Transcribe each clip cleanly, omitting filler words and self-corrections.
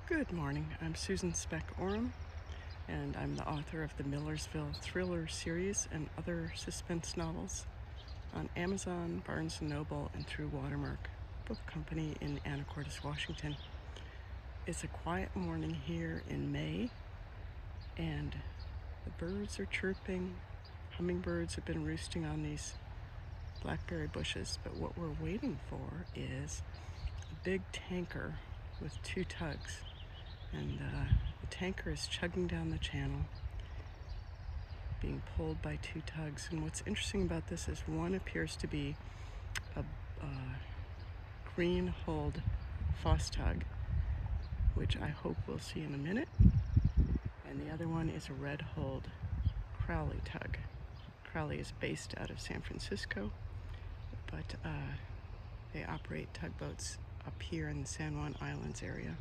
Good morning. I'm Susan Specht Oram, and I'm the author of the Millersville Thriller series and other suspense novels on Amazon, Barnes & Noble, and through Watermark Book Company in Anacortes, Washington. It's a quiet morning here in May, and the birds are chirping. Hummingbirds have been roosting on these blackberry bushes, but what we're waiting for is a big tanker with two tugs. And the tanker is chugging down the channel, being pulled by two tugs. And what's interesting about this is one appears to be a green-hulled Foss tug, which I hope we'll see in a minute. And the other one is a red-hulled Crowley tug. Crowley is based out of San Francisco, but they operate tugboats up here in the San Juan Islands area.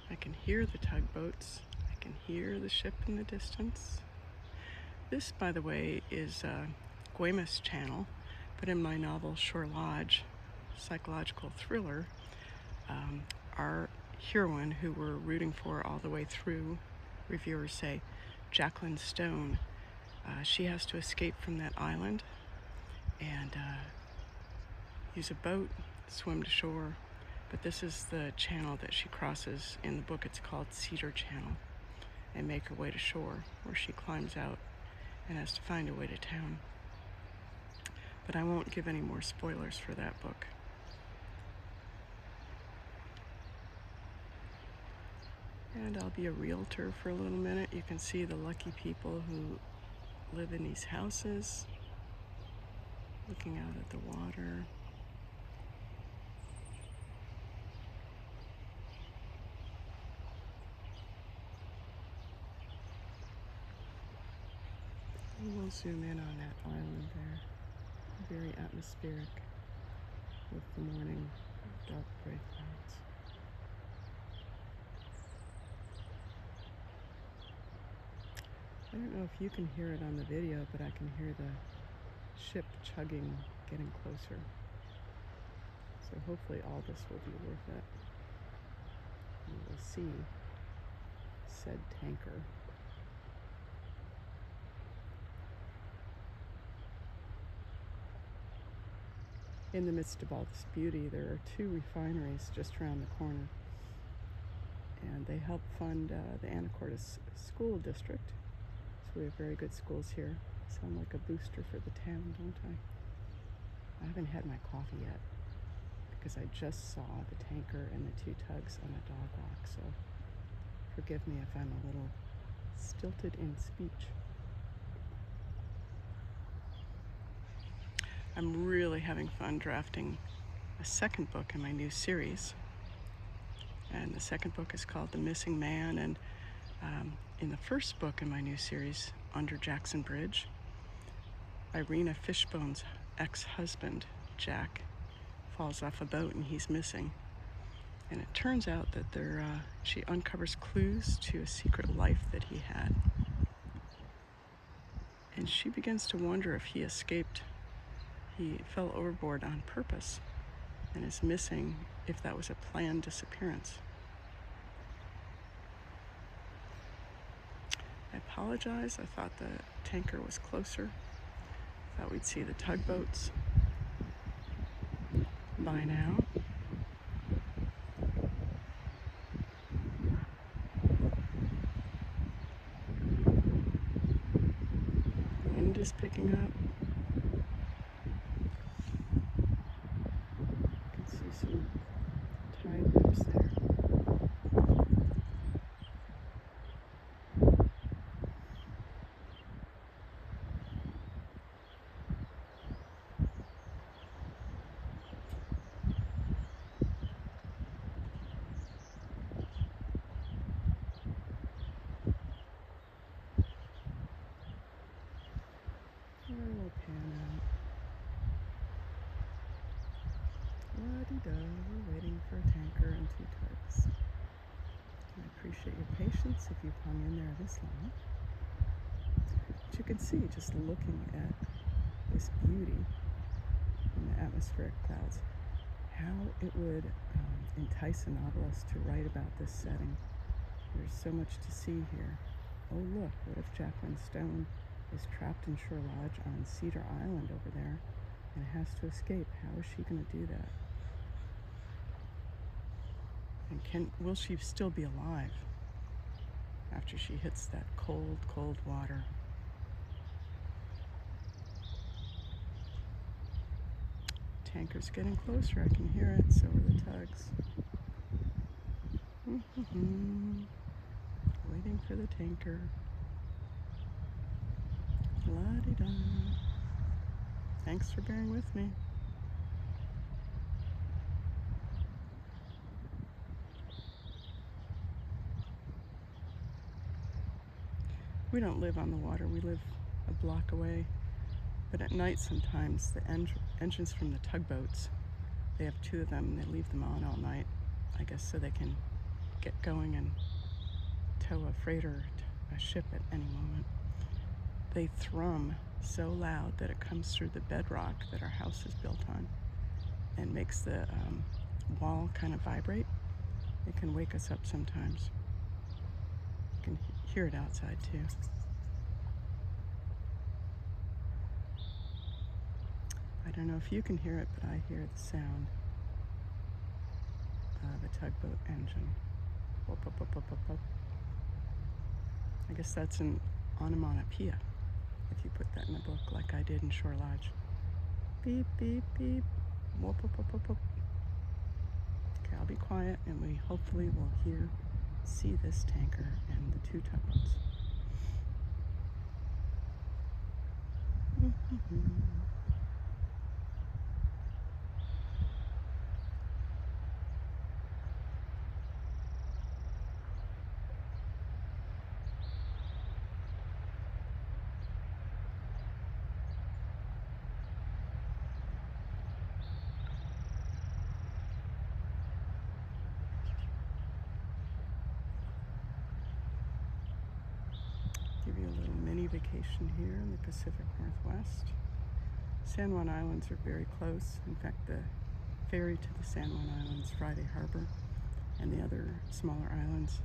I can hear the tugboats. I can hear the ship in the distance. This, by the way, is Guaymas Channel, but in my novel Shore Lodge, psychological thriller, our heroine, who we're rooting for all the way through, reviewers say, Jacklyn Stone, she has to escape from that island and use a boat, swim to shore. But this is the channel that she crosses. In the book, it's called Cedar Channel, and make her way to shore, where she climbs out and has to find a way to town. But I won't give any more spoilers for that book. And I'll be a realtor for a little minute. You can see the lucky people who live in these houses, looking out at the water. We'll zoom in on that island there. Very atmospheric with the morning dark gray clouds. I don't know if you can hear it on the video, but I can hear the ship chugging, getting closer. So hopefully all this will be worth it. We will see said tanker. In the midst of all this beauty, there are two refineries just around the corner, and they help fund the Anacortes School District. So we have very good schools here. Sound like a booster for the town, don't I? I haven't had my coffee yet because I just saw the tanker and the two tugs on a dog walk, so forgive me if I'm a little stilted in speech. I'm really having fun drafting a second book in my new series. And the second book is called The Missing Man. And in the first book in my new series, Under Jackson Bridge, Irina Fishbone's ex-husband, Jack, falls off a boat and he's missing. And it turns out that she uncovers clues to a secret life that he had. And she begins to wonder if he escaped. He fell overboard on purpose and is missing, if that was a planned disappearance. I apologize. I thought the tanker was closer. I thought we'd see the tugboats by now. Wind is picking up. Some tide waves there. We'll pan out. La-di-da, we're waiting for a tanker and two tugs. I appreciate your patience if you've hung in there this long. But you can see, just looking at this beauty in the atmospheric clouds. How it would entice a novelist to write about this setting. There's so much to see here. Oh look, what if Jacklyn Stone is trapped in Shore Lodge on Cedar Island over there and has to escape? How is she going to do that? And will she still be alive after she hits that cold, cold water? Tanker's getting closer. I can hear it. So are the tugs. Waiting for the tanker. La-di-da. Thanks for bearing with me. We don't live on the water. We live a block away. But at night sometimes the engines from the tugboats, they have two of them and they leave them on all night, I guess so they can get going and tow a freighter, a ship at any moment. They thrum so loud that it comes through the bedrock that our house is built on and makes the wall kind of vibrate. It can wake us up sometimes. You can hear it outside too. I don't know if you can hear it, but I hear the sound of a tugboat engine. Whoop, whoop, whoop, whoop, whoop, whoop. I guess that's an onomatopoeia, if you put that in a book like I did in Shore Lodge. Beep, beep, beep. Whoop, whoop, whoop, whoop, whoop. Okay, I'll be quiet and we hopefully will see this tanker and the two tugboats. Give you a little mini vacation here in the Pacific Northwest. San Juan Islands are very close. In fact, the ferry to the San Juan Islands, Friday Harbor, and the other smaller islands,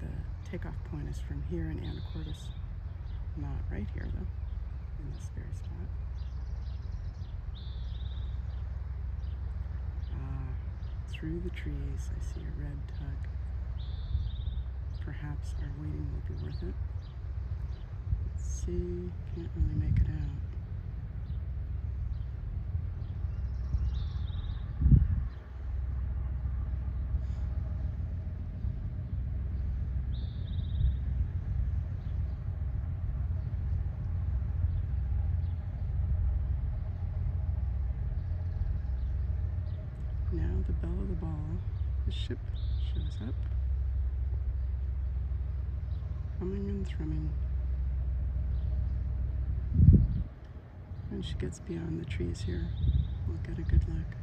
the takeoff point is from here in Anacortes. Not right here though, in this very spot. Through the trees, I see a red tug. Perhaps our waiting will be worth it. Let's see, can't really make it out. Now the bell of the ball, the ship shows up. Humming and thrumming. When she gets beyond the trees here, we'll get a good look.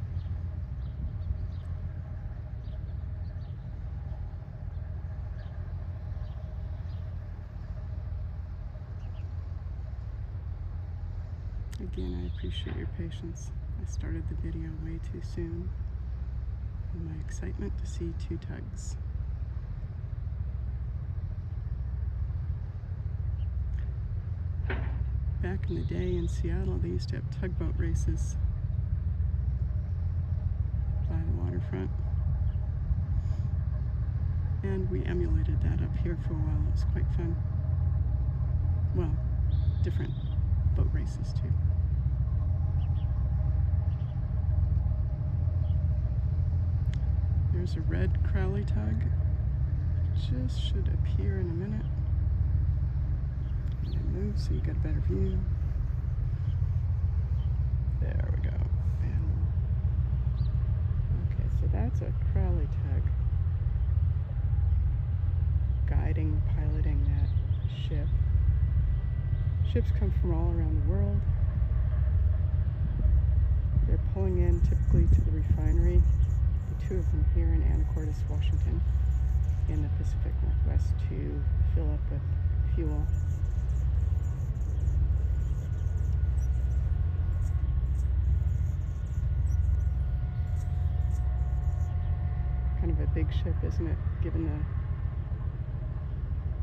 Again, I appreciate your patience. I started the video way too soon in my excitement to see two tugs. Back in the day in Seattle, they used to have tugboat races by the waterfront. And we emulated that up here for a while. It was quite fun. Well, different boat races too. There's a red Crowley tug. Just should appear in a minute. And it moves so you get a better view. There we go. And, okay, so that's a Crowley tug guiding, piloting that ship. Ships come from all around the world. They're pulling in typically to the refinery. The two of them here in Anacortes, Washington, in the Pacific Northwest to fill up with fuel big ship, isn't it, given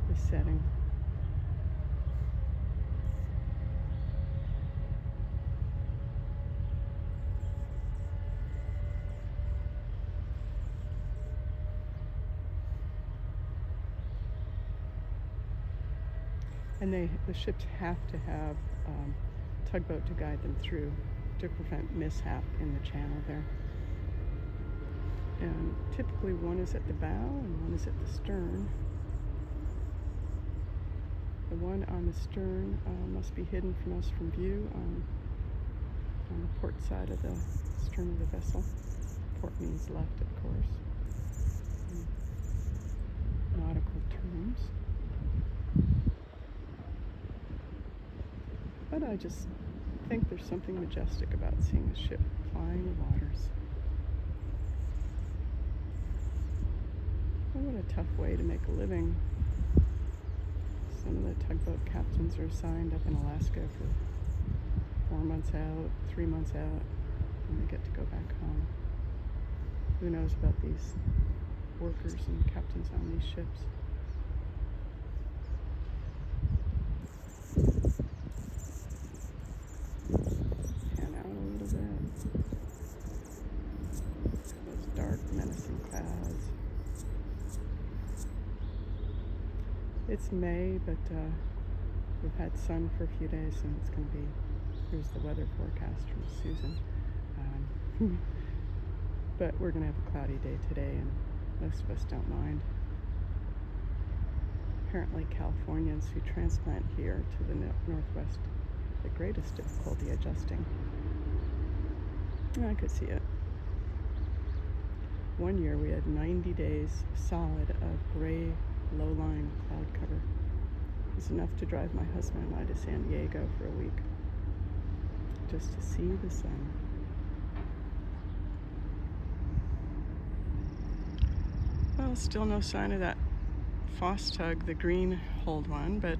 the setting. And the ships have to have tugboat to guide them through to prevent mishap in the channel there. And typically one is at the bow and one is at the stern. The one on the stern must be hidden from us from view on the port side of the stern of the vessel. Port means left, of course. In nautical terms. But I just think there's something majestic about seeing a ship flying the waters. Oh, what a tough way to make a living. Some of the tugboat captains are assigned up in Alaska for 4 months out, 3 months out, and they get to go back home. Who knows about these workers and captains on these ships? Pan out a little bit. Those dark, menacing clouds. It's May, but we've had sun for a few days, and it's going to be, here's the weather forecast from Susan. But we're going to have a cloudy day today, and most of us don't mind. Apparently Californians who transplant here to the Northwest have the greatest difficulty adjusting. I could see it. One year we had 90 days solid of gray, low-lying cloud cover. It was enough to drive my husband and I to San Diego for a week, just to see the sun. Well, still no sign of that Foss tug, the green hulled one, but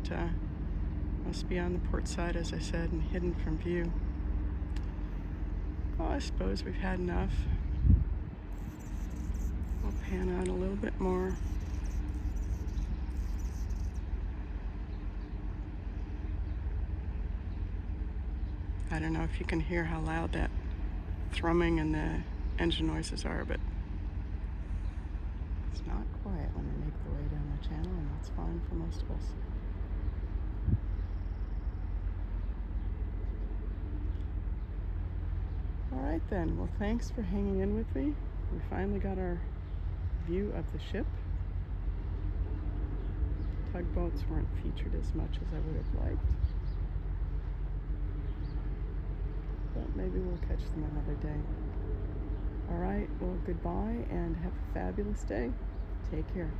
must be on the port side, as I said, and hidden from view. Well, I suppose we've had enough. We'll pan out a little bit more. I don't know if you can hear how loud that thrumming and the engine noises are, but it's not quiet when they make their way down the channel, and that's fine for most of us. All right then, well, thanks for hanging in with me. We finally got our view of the ship. Tugboats weren't featured as much as I would have liked, but maybe we'll catch them another day. All right, well, goodbye and have a fabulous day. Take care.